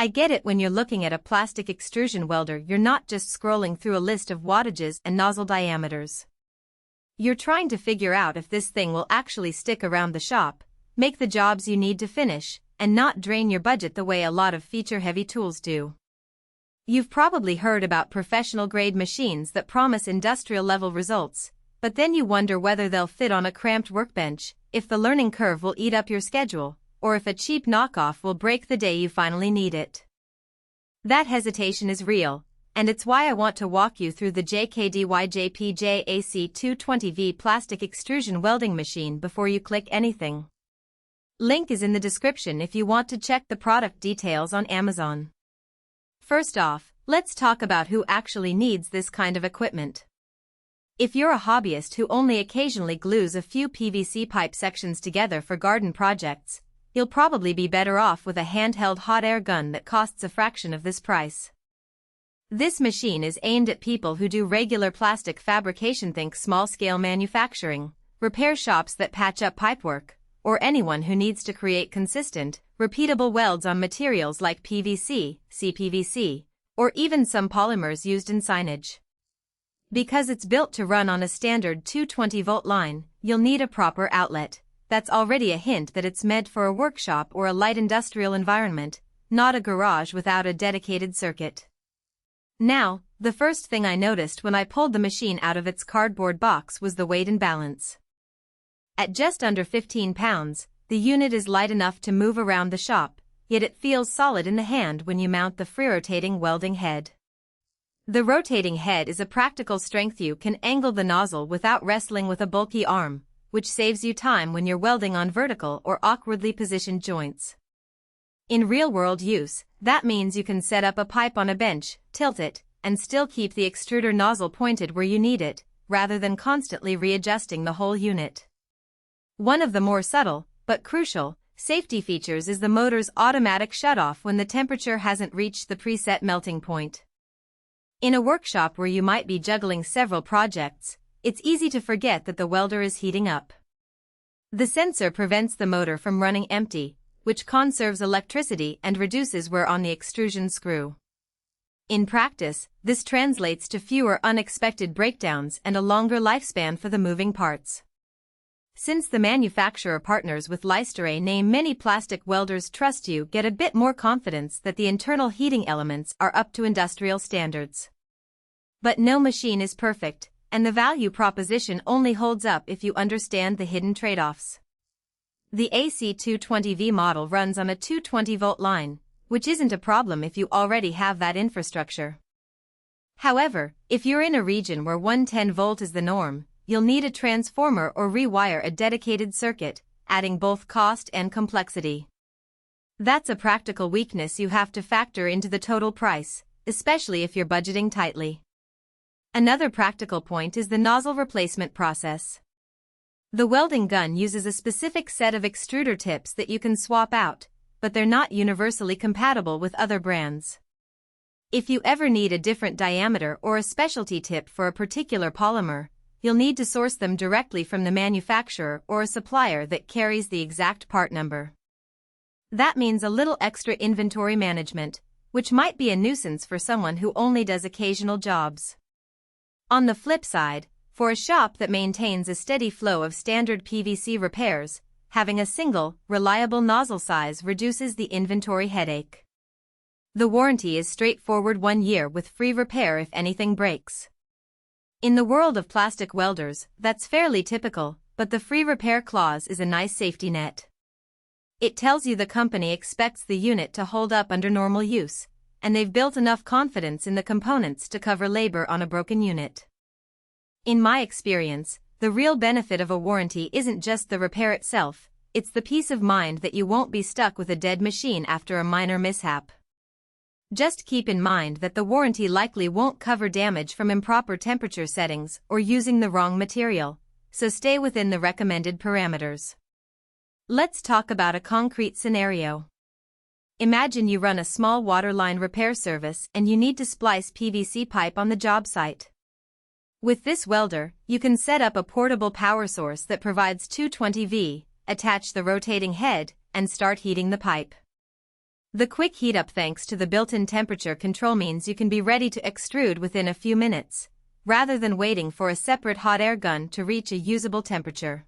I get it. When you're looking at a plastic extrusion welder, you're not just scrolling through a list of wattages and nozzle diameters. You're trying to figure out if this thing will actually stick around the shop, make the jobs you need to finish, and not drain your budget the way a lot of feature-heavy tools do. You've probably heard about professional-grade machines that promise industrial-level results, but then you wonder whether they'll fit on a cramped workbench, if the learning curve will eat up your schedule, or if a cheap knockoff will break the day you finally need it. That hesitation is real, and it's why I want to walk you through the JKDYJPJ AC220V plastic extrusion welding machine before you click anything. Link is in the description if you want to check the product details on Amazon. First off, let's talk about who actually needs this kind of equipment. If you're a hobbyist who only occasionally glues a few PVC pipe sections together for garden projects, you'll probably be better off with a handheld hot air gun that costs a fraction of this price. This machine is aimed at people who do regular plastic fabrication. Think small-scale manufacturing, repair shops that patch up pipework, or anyone who needs to create consistent, repeatable welds on materials like PVC, CPVC, or even some polymers used in signage. Because it's built to run on a standard 220-volt line, you'll need a proper outlet. That's already a hint that it's meant for a workshop or a light industrial environment, not a garage without a dedicated circuit. Now, the first thing I noticed when I pulled the machine out of its cardboard box was the weight and balance. At just under 15 pounds, the unit is light enough to move around the shop, yet it feels solid in the hand when you mount the free-rotating welding head. The rotating head is a practical strength. You can angle the nozzle without wrestling with a bulky arm, which saves you time when you're welding on vertical or awkwardly positioned joints. In real-world use, that means you can set up a pipe on a bench, tilt it, and still keep the extruder nozzle pointed where you need it, rather than constantly readjusting the whole unit. One of the more subtle, but crucial, safety features is the motor's automatic shutoff when the temperature hasn't reached the preset melting point. In a workshop where you might be juggling several projects, it's easy to forget that the welder is heating up. The sensor prevents the motor from running empty, which conserves electricity and reduces wear on the extrusion screw. In practice, this translates to fewer unexpected breakdowns and a longer lifespan for the moving parts. Since the manufacturer partners with Leicester, name many plastic welders trust you get a bit more confidence that the internal heating elements are up to industrial standards. But no machine is perfect, and the value proposition only holds up if you understand the hidden trade-offs. The AC220V model runs on a 220-volt line, which isn't a problem if you already have that infrastructure. However, if you're in a region where 110-volt is the norm, you'll need a transformer or rewire a dedicated circuit, adding both cost and complexity. That's a practical weakness you have to factor into the total price, especially if you're budgeting tightly. Another practical point is the nozzle replacement process. The welding gun uses a specific set of extruder tips that you can swap out, but they're not universally compatible with other brands. If you ever need a different diameter or a specialty tip for a particular polymer, you'll need to source them directly from the manufacturer or a supplier that carries the exact part number. That means a little extra inventory management, which might be a nuisance for someone who only does occasional jobs. On the flip side, for a shop that maintains a steady flow of standard PVC repairs, having a single, reliable nozzle size reduces the inventory headache. The warranty is straightforward: 1 year with free repair if anything breaks. In the world of plastic welders, that's fairly typical, but the free repair clause is a nice safety net. It tells you the company expects the unit to hold up under normal use, and they've built enough confidence in the components to cover labor on a broken unit. In my experience, the real benefit of a warranty isn't just the repair itself, it's the peace of mind that you won't be stuck with a dead machine after a minor mishap. Just keep in mind that the warranty likely won't cover damage from improper temperature settings or using the wrong material, so stay within the recommended parameters. Let's talk about a concrete scenario. Imagine you run a small waterline repair service and you need to splice PVC pipe on the job site. With this welder, you can set up a portable power source that provides 220V, attach the rotating head, and start heating the pipe. The quick heat up thanks to the built-in temperature control means you can be ready to extrude within a few minutes, rather than waiting for a separate hot air gun to reach a usable temperature.